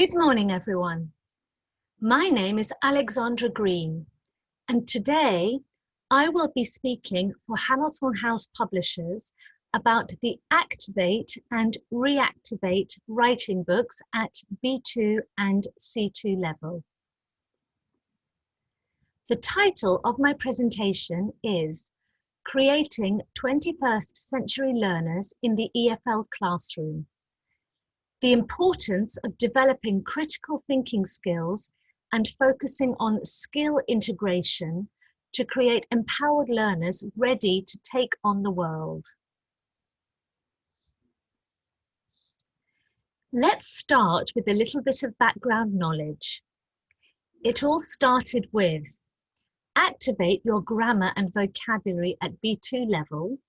Good morning, everyone. My name is Alexandra Green, and today I will be speaking for Hamilton House Publishers about the Activate and Reactivate writing books at B2 and C2 level. The title of my presentation is Creating 21st Century Learners in the EFL Classroom. The importance of developing critical thinking skills and focusing on skill integration to create empowered learners ready to take on the world. Let's start with a little bit of background knowledge. It all started with activate your grammar and vocabulary at B2 level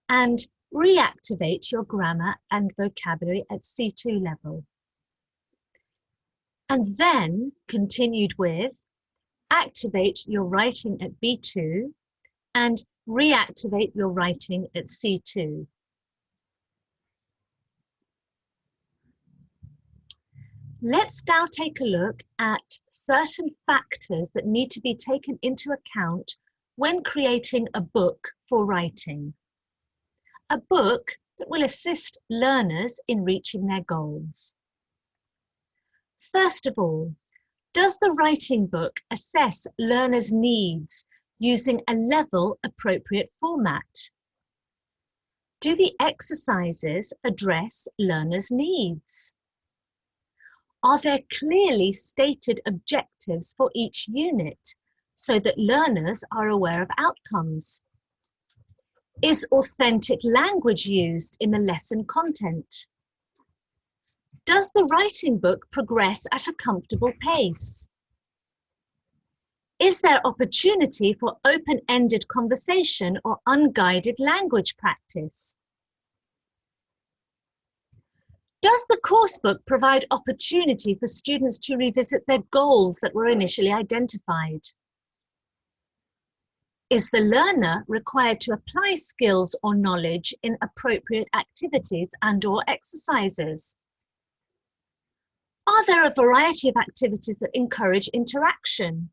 and reactivate your grammar and vocabulary at C2 level. And then continued with activate your writing at B2 and reactivate your writing at C2. Let's now take a look at certain factors that need to be taken into account when creating a book for writing. A book that will assist learners in reaching their goals. First of all, does the writing book assess learners' needs using a level appropriate format? Do the exercises address learners' needs? Are there clearly stated objectives for each unit so that learners are aware of outcomes? Is authentic language used in the lesson content? Does the writing book progress at a comfortable pace? Is there opportunity for open-ended conversation or unguided language practice? Does the coursebook provide opportunity for students to revisit their goals that were initially identified? Is the learner required to apply skills or knowledge in appropriate activities and/or exercises? Are there a variety of activities that encourage interaction?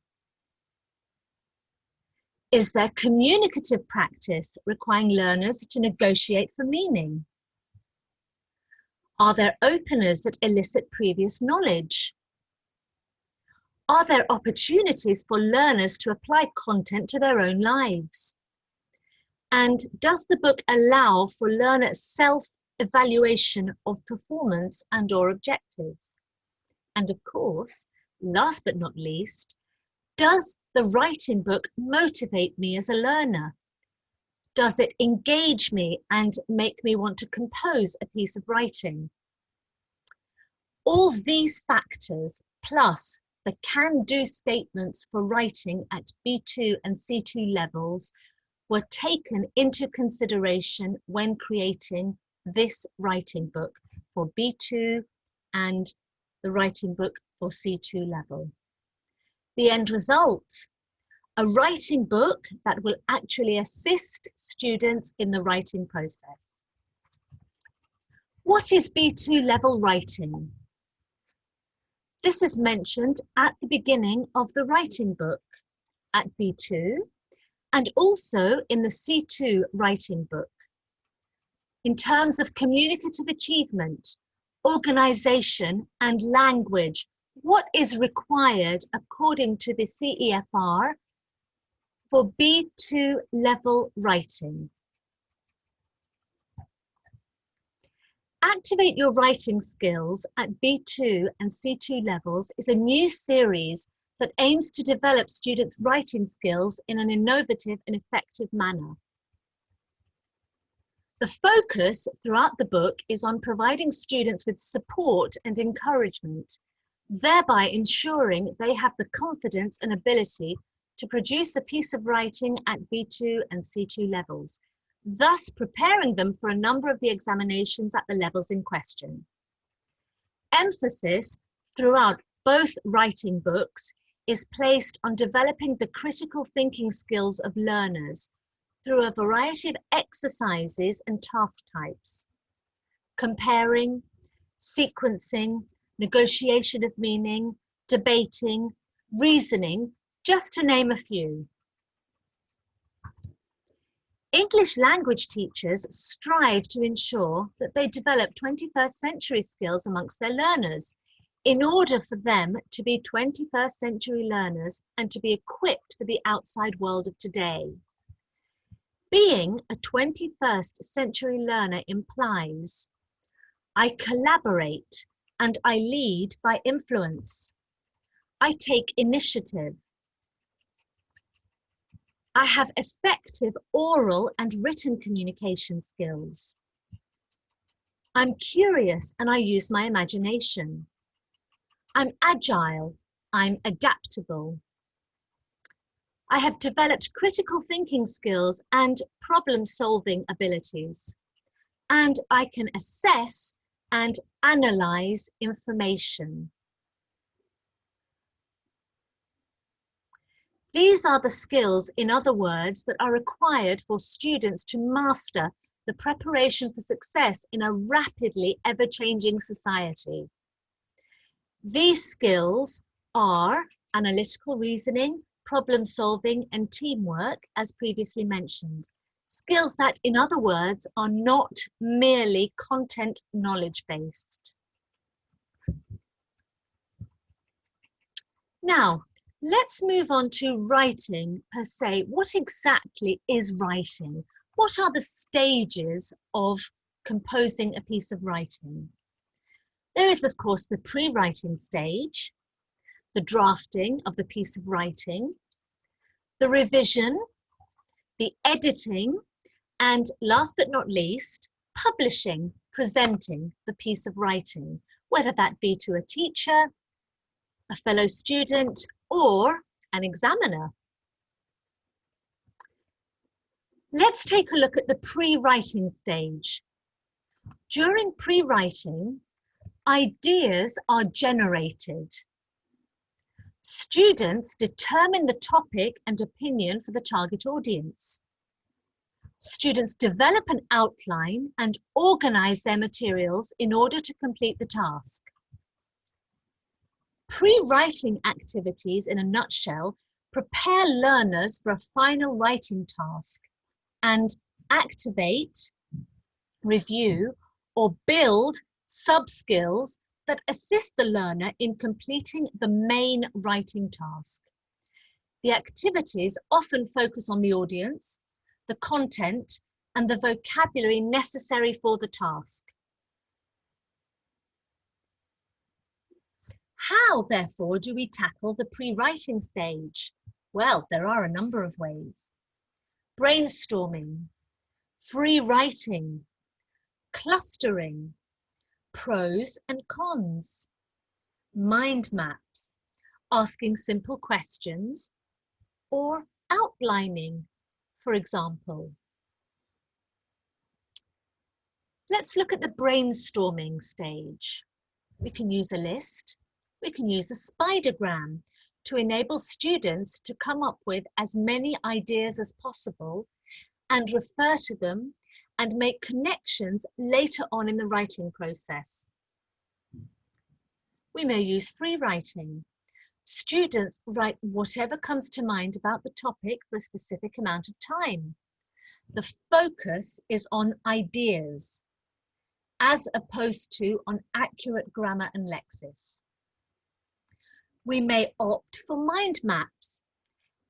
Is there communicative practice requiring learners to negotiate for meaning? Are there openers that elicit previous knowledge? Are there opportunities for learners to apply content to their own lives? And does the book allow for learner self-evaluation of performance and/or objectives? And of course, last but not least, does the writing book motivate me as a learner? Does it engage me and make me want to compose a piece of writing? All these factors, plus the can-do statements for writing at B2 and C2 levels, were taken into consideration when creating this writing book for B2 and the writing book for C2 level. The end result, a writing book that will actually assist students in the writing process. What is B2 level writing? This is mentioned at the beginning of the writing book at B2 and also in the C2 writing book. In terms of communicative achievement, organization and language, what is required according to the CEFR for B2 level writing? Activate Your Writing Skills at B2 and C2 levels is a new series that aims to develop students' writing skills in an innovative and effective manner. The focus throughout the book is on providing students with support and encouragement, thereby ensuring they have the confidence and ability to produce a piece of writing at B2 and C2 levels, thus preparing them for a number of the examinations at the levels in question. Emphasis throughout both writing books is placed on developing the critical thinking skills of learners through a variety of exercises and task types, comparing, sequencing, negotiation of meaning, debating, reasoning, just to name a few. English language teachers strive to ensure that they develop 21st century skills amongst their learners in order for them to be 21st century learners and to be equipped for the outside world of today. Being a 21st century learner implies I collaborate and I lead by influence. I take initiative. I have effective oral and written communication skills. I'm curious and I use my imagination. I'm agile. I'm adaptable. I have developed critical thinking skills and problem-solving abilities. And I can assess and analyze information. These are the skills, in other words, that are required for students to master the preparation for success in a rapidly ever-changing society. These skills are analytical reasoning, problem solving, and teamwork, as previously mentioned. Skills that, in other words, are not merely content knowledge-based. Now, let's move on to writing per se. What exactly is writing? What are the stages of composing a piece of writing? There is, of course, the pre-writing stage, the drafting of the piece of writing, the revision, the editing, and last but not least, publishing, presenting the piece of writing, whether that be to a teacher, a fellow student, or an examiner. Let's take a look at the pre-writing stage. During pre-writing, ideas are generated. Students determine the topic and opinion for the target audience. Students develop an outline and organize their materials in order to complete the task. Pre-writing activities, in a nutshell, prepare learners for a final writing task and activate, review, or build sub-skills that assist the learner in completing the main writing task. The activities often focus on the audience, the content, and the vocabulary necessary for the task. How, therefore, do we tackle the pre-writing stage? Well, there are a number of ways. Brainstorming, free writing, clustering, pros and cons, mind maps, asking simple questions, or outlining, for example. Let's look at the brainstorming stage. We can use a list. We can use a spidergram to enable students to come up with as many ideas as possible and refer to them and make connections later on in the writing process. We may use free writing. Students write whatever comes to mind about the topic for a specific amount of time. The focus is on ideas, as opposed to on accurate grammar and lexis. We may opt for mind maps,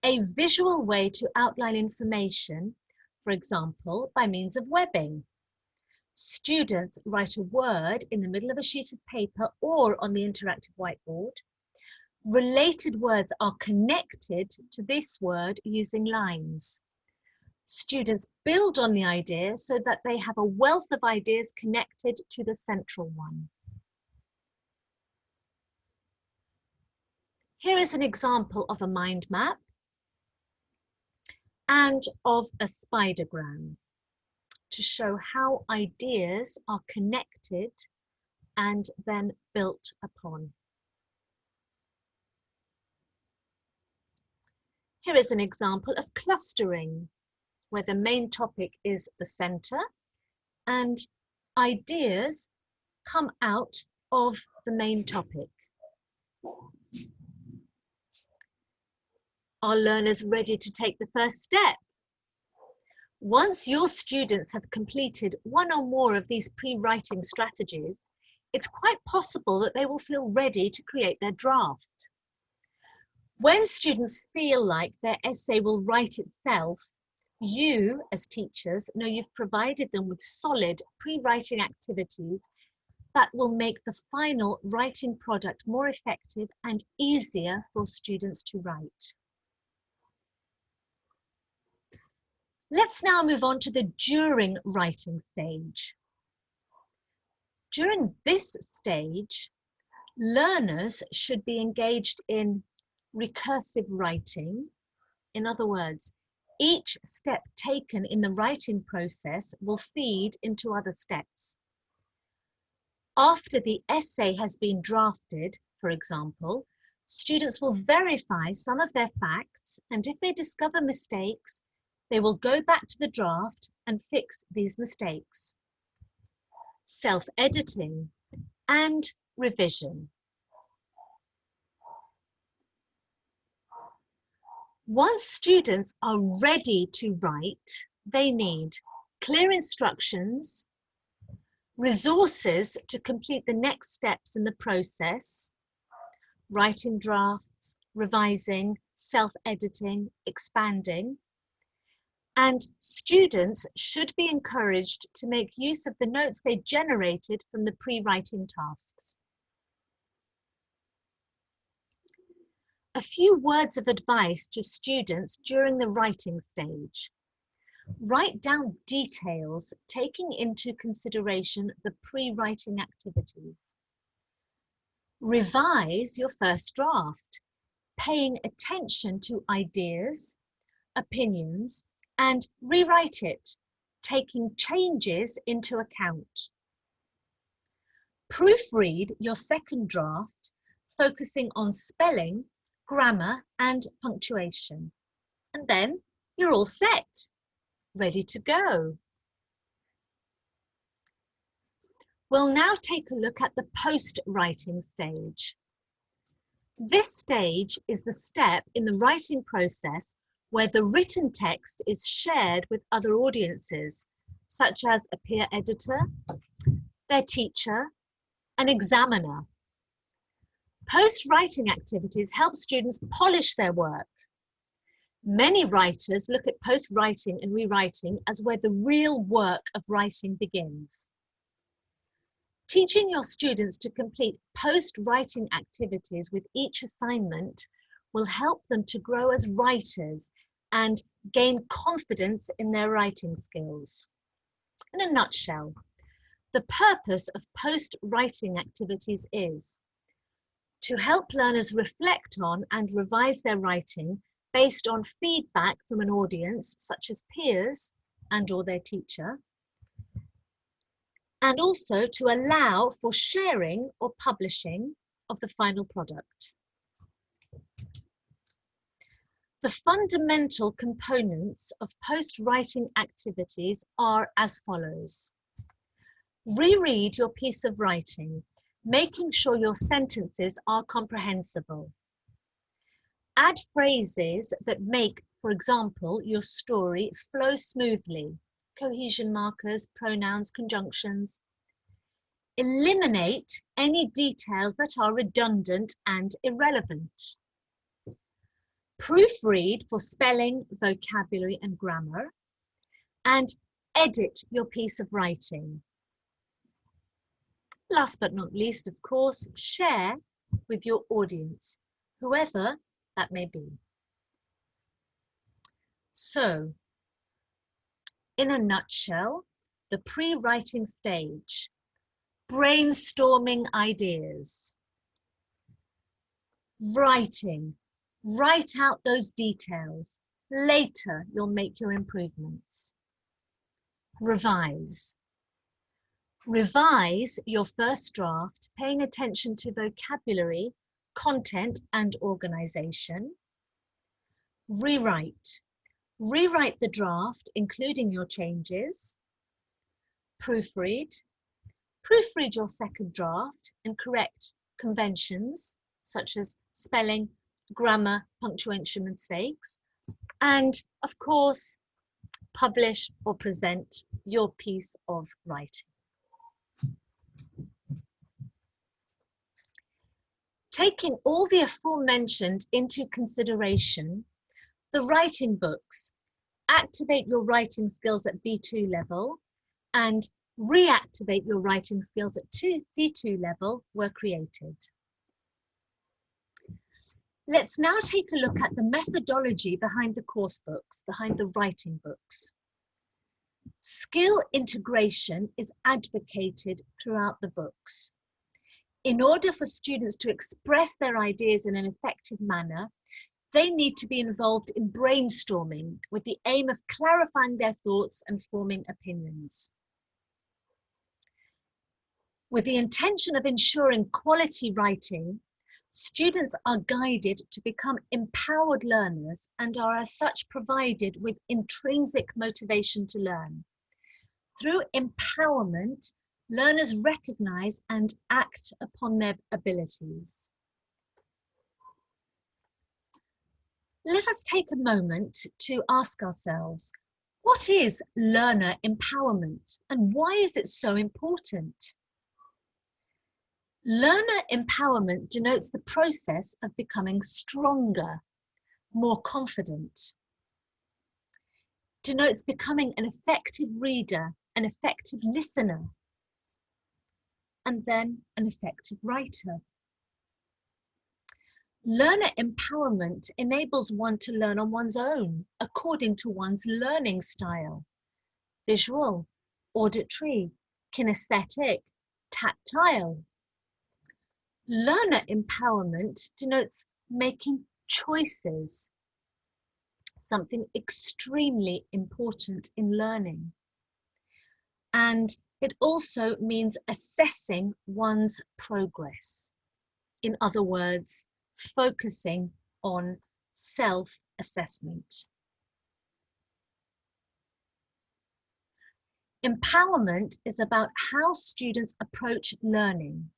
a visual way to outline information, for example, by means of webbing. Students write a word in the middle of a sheet of paper or on the interactive whiteboard. Related words are connected to this word using lines. Students build on the idea so that they have a wealth of ideas connected to the central one. Here is an example of a mind map and of a spidergram to show how ideas are connected and then built upon. Here is an example of clustering, where the main topic is the center and ideas come out of the main topic. Are learners ready to take the first step? Once your students have completed one or more of these pre-writing strategies, it's quite possible that they will feel ready to create their draft. When students feel like their essay will write itself, you, as teachers, know you've provided them with solid pre-writing activities that will make the final writing product more effective and easier for students to write. Let's now move on to the during writing stage. During this stage, learners should be engaged in recursive writing. In other words, each step taken in the writing process will feed into other steps. After the essay has been drafted, for example, students will verify some of their facts, and if they discover mistakes, they will go back to the draft and fix these mistakes. Self-editing and revision. Once students are ready to write, they need clear instructions, resources to complete the next steps in the process, writing drafts, revising, self-editing, expanding, and students should be encouraged to make use of the notes they generated from the pre-writing tasks. A few words of advice to students during the writing stage. Write down details taking into consideration the pre-writing activities. Revise your first draft, paying attention to ideas, opinions, and rewrite it, taking changes into account. Proofread your second draft, focusing on spelling, grammar, and punctuation. And then you're all set, ready to go. We'll now take a look at the post-writing stage. This stage is the step in the writing process where the written text is shared with other audiences, such as a peer editor, their teacher, an examiner. Post-writing activities help students polish their work. Many writers look at post-writing and rewriting as where the real work of writing begins. Teaching your students to complete post-writing activities with each assignment will help them to grow as writers and gain confidence in their writing skills. In a nutshell, the purpose of post-writing activities is to help learners reflect on and revise their writing based on feedback from an audience, such as peers and/or their teacher, and also to allow for sharing or publishing of the final product. The fundamental components of post-writing activities are as follows. Reread your piece of writing, making sure your sentences are comprehensible. Add phrases that make, for example, your story flow smoothly. Cohesion markers, pronouns, conjunctions. Eliminate any details that are redundant and irrelevant. Proofread for spelling, vocabulary, and grammar. And edit your piece of writing. Last but not least, of course, share with your audience, whoever that may be. So, in a nutshell, the pre-writing stage, brainstorming ideas, writing, write out those details. Later, you'll make your improvements. Revise. Revise your first draft, paying attention to vocabulary, content, and organization. Rewrite. Rewrite the draft, including your changes. Proofread. proofread your second draft and correct conventions such as spelling, grammar, punctuation mistakes, and of course, publish or present your piece of writing. Taking all the aforementioned into consideration, the writing books, Activate Your Writing Skills at B2 level and Reactivate Your Writing Skills at C2 level were created. Let's now take a look at the methodology behind the course books, behind the writing books. Skill integration is advocated throughout the books. In order for students to express their ideas in an effective manner, they need to be involved in brainstorming with the aim of clarifying their thoughts and forming opinions. With the intention of ensuring quality writing, students are guided to become empowered learners and are as such provided with intrinsic motivation to learn. Through empowerment, learners recognize and act upon their abilities. Let us take a moment to ask ourselves, what is learner empowerment and why is it so important? Learner empowerment denotes the process of becoming stronger, more confident. Denotes becoming an effective reader, an effective listener, and then an effective writer. Learner empowerment enables one to learn on one's own, according to one's learning style: visual, auditory, kinesthetic, tactile. Learner empowerment denotes making choices, something extremely important in learning. And it also means assessing one's progress. In other words, focusing on self-assessment. Empowerment is about how students approach learning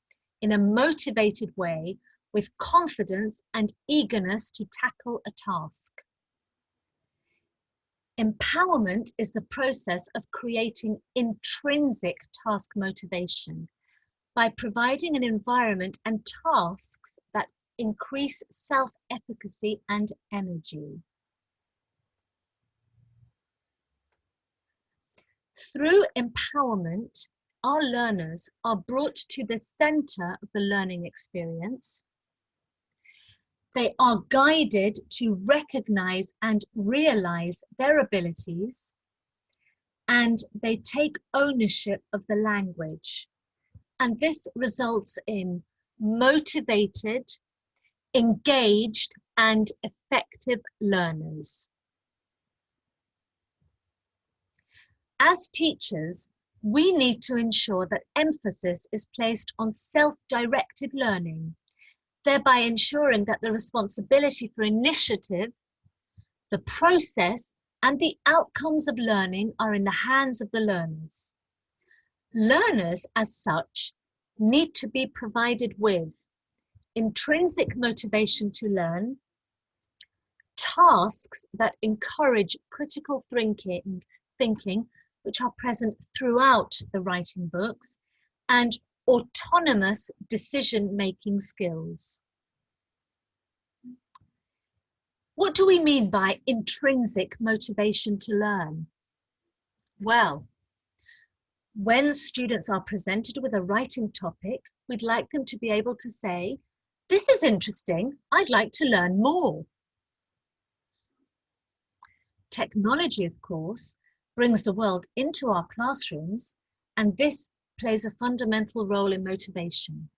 in a motivated way with confidence and eagerness to tackle a task. Empowerment is the process of creating intrinsic task motivation by providing an environment and tasks that increase self-efficacy and energy. Through empowerment, our learners are brought to the center of the learning experience. They are guided to recognize and realize their abilities, and they take ownership of the language. And this results in motivated, engaged, and effective learners. As teachers, we need to ensure that emphasis is placed on self-directed learning, thereby ensuring that the responsibility for initiative, the process, and the outcomes of learning are in the hands of the learners. Learners, as such, need to be provided with intrinsic motivation to learn, tasks that encourage critical thinking, which are present throughout the writing books, and autonomous decision-making skills. What do we mean by intrinsic motivation to learn? Well, when students are presented with a writing topic, we'd like them to be able to say, "This is interesting, I'd like to learn more." Technology, of course, brings the world into our classrooms, and this plays a fundamental role in motivation.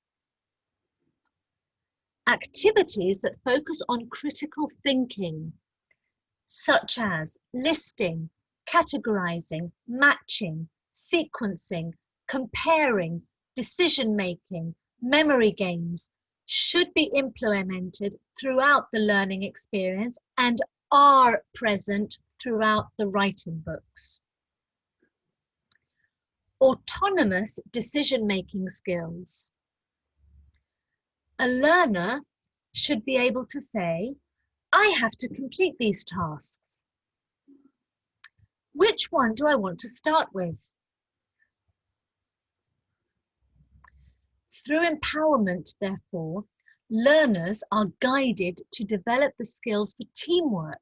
Activities that focus on critical thinking, such as listing, categorizing, matching, sequencing, comparing, decision-making, memory games, should be implemented throughout the learning experience and are present throughout the writing books. Autonomous decision-making skills. A learner should be able to say, I have to complete these tasks. Which one do I want to start with? Through empowerment, therefore, learners are guided to develop the skills for teamwork,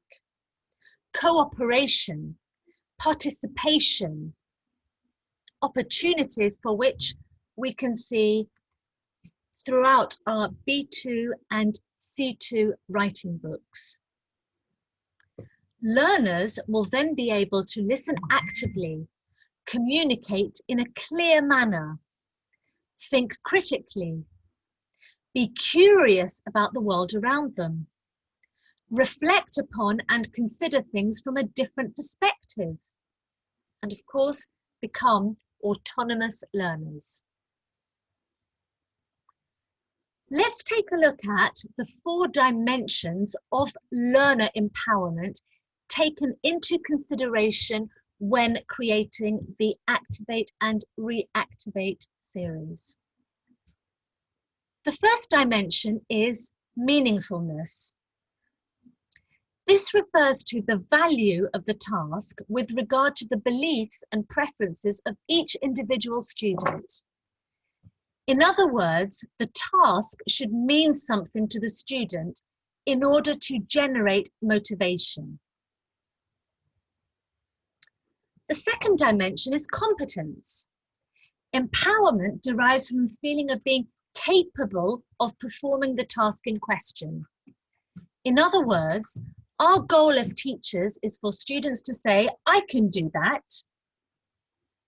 cooperation, participation, opportunities for which we can see throughout our B2 and C2 writing books. Learners will then be able to listen actively, communicate in a clear manner, think critically, be curious about the world around them, reflect upon and consider things from a different perspective, and of course, become autonomous learners. Let's take a look at the 4 dimensions of learner empowerment taken into consideration when creating the Activate and Reactivate series. The first dimension is meaningfulness. This refers to the value of the task with regard to the beliefs and preferences of each individual student. In other words, the task should mean something to the student in order to generate motivation. The second dimension is competence. Empowerment derives from the feeling of being capable of performing the task in question. In other words, our goal as teachers is for students to say, I can do that.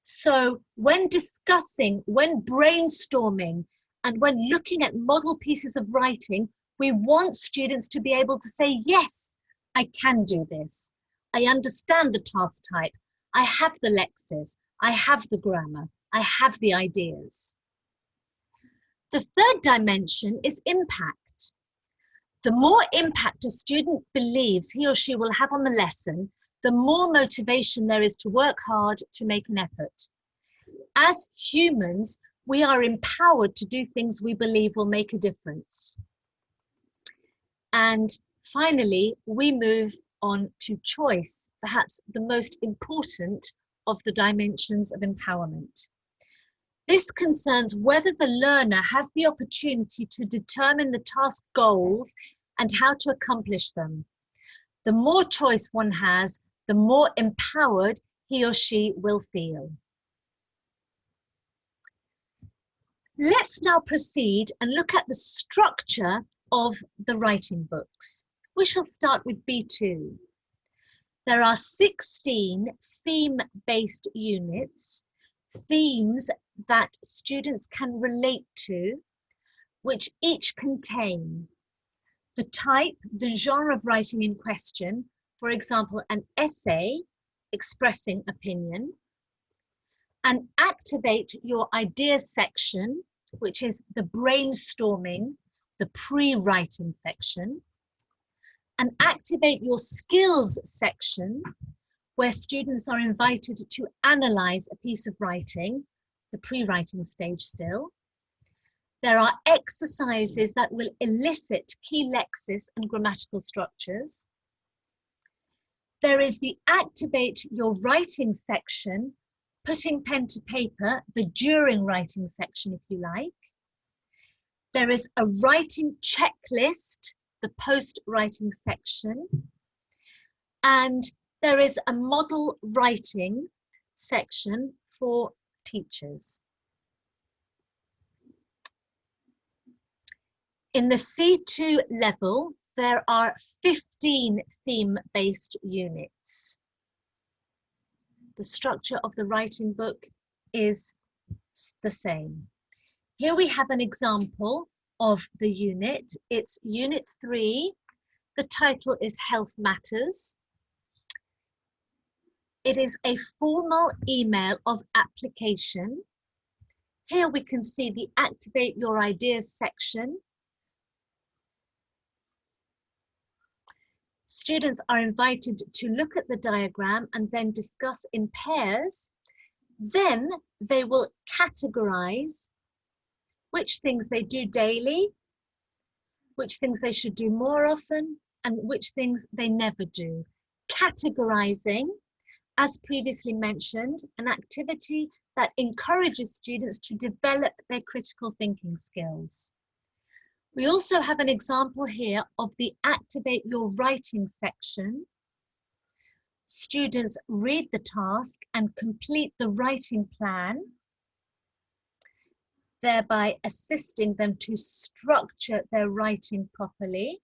So when discussing, when brainstorming, and when looking at model pieces of writing, we want students to be able to say, yes, I can do this. I understand the task type. I have the lexis. I have the grammar. I have the ideas. The third dimension is impact. The more impact a student believes he or she will have on the lesson, the more motivation there is to work hard to make an effort. As humans, we are empowered to do things we believe will make a difference. And finally, we move on to choice, perhaps the most important of the dimensions of empowerment. This concerns whether the learner has the opportunity to determine the task goals and how to accomplish them. The more choice one has, the more empowered he or she will feel. Let's now proceed and look at the structure of the writing books. We shall start with B2. There are 16 theme-based units, themes that students can relate to, which each contain the type, the genre of writing in question, for example, an essay expressing opinion, an activate your ideas section, which is the brainstorming, the pre-writing section, an activate your skills section, where students are invited to analyze a piece of writing, the pre-writing stage still. There are exercises that will elicit key lexis and grammatical structures. There is the activate your writing section, putting pen to paper, the during writing section, if you like. There is a writing checklist, the post-writing section. And there is a model writing section for teachers. In the C2 level, there are 15 theme-based units. The structure of the writing book is the same. Here we have an example of the unit. It's Unit 3. The title is Health Matters. It is a formal email of application. Here we can see the Activate Your Ideas section. Students are invited to look at the diagram and then discuss in pairs Then they will categorize which things they do daily, which things they should do more often, and which things they never do. Categorizing, as previously mentioned, an activity that encourages students to develop their critical thinking skills. We also have an example here of the Activate Your Writing section. Students read the task and complete the writing plan, thereby assisting them to structure their writing properly.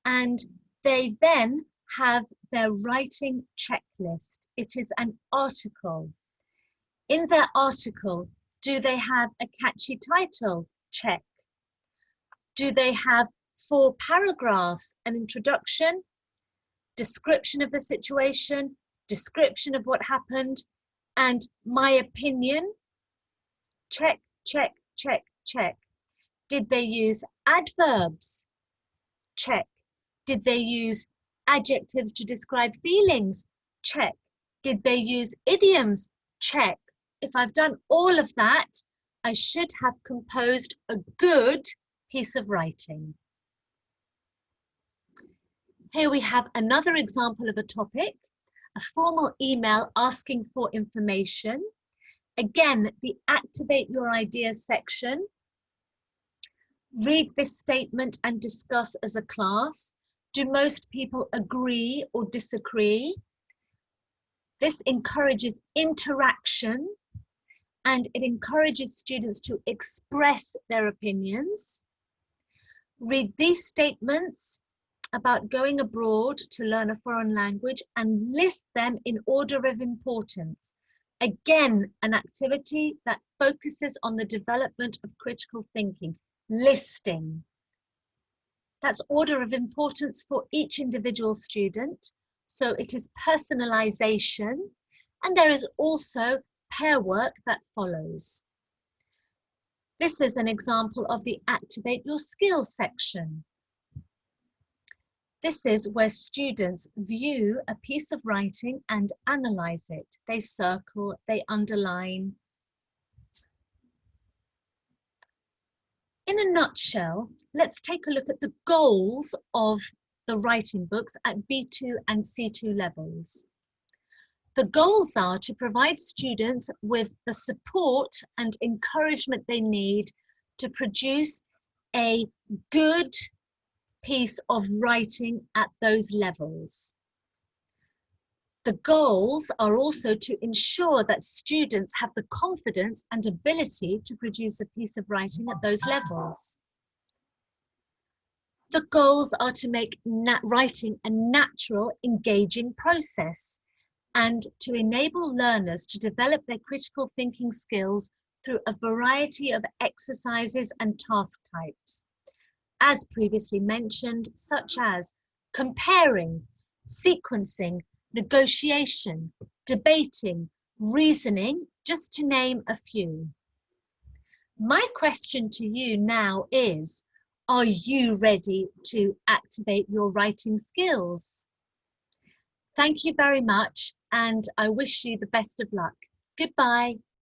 And they then have their writing checklist. It is an article. In their article, do they have a catchy title? Check. Do they have 4 paragraphs? An introduction, description of the situation, description of what happened, and my opinion? Check, check, check, check. Did they use adverbs? Check. Did they use adjectives to describe feelings? Check. Did they use idioms? Check. If I've done all of that, I should have composed a good piece of writing. Here we have another example of a topic, a formal email asking for information. Again, the Activate Your Ideas section. Read this statement and discuss as a class. Do most people agree or disagree? This encourages interaction and it encourages students to express their opinions. Read these statements about going abroad to learn a foreign language and list them in order of importance. Again, an activity that focuses on the development of critical thinking. Listing. That's order of importance for each individual student. So it is personalization, and there is also pair work that follows. This is an example of the Activate Your Skills section. This is where students view a piece of writing and analyze it. They circle, they underline. In a nutshell, let's take a look at the goals of the writing books at B2 and C2 levels. The goals are to provide students with the support and encouragement they need to produce a good piece of writing at those levels. The goals are also to ensure that students have the confidence and ability to produce a piece of writing at those levels. The goals are to make writing a natural, engaging process and to enable learners to develop their critical thinking skills through a variety of exercises and task types, as previously mentioned, such as comparing, sequencing, negotiation, debating, reasoning, just to name a few. My question to you now is, are you ready to activate your writing skills? Thank you very much, and I wish you the best of luck. Goodbye.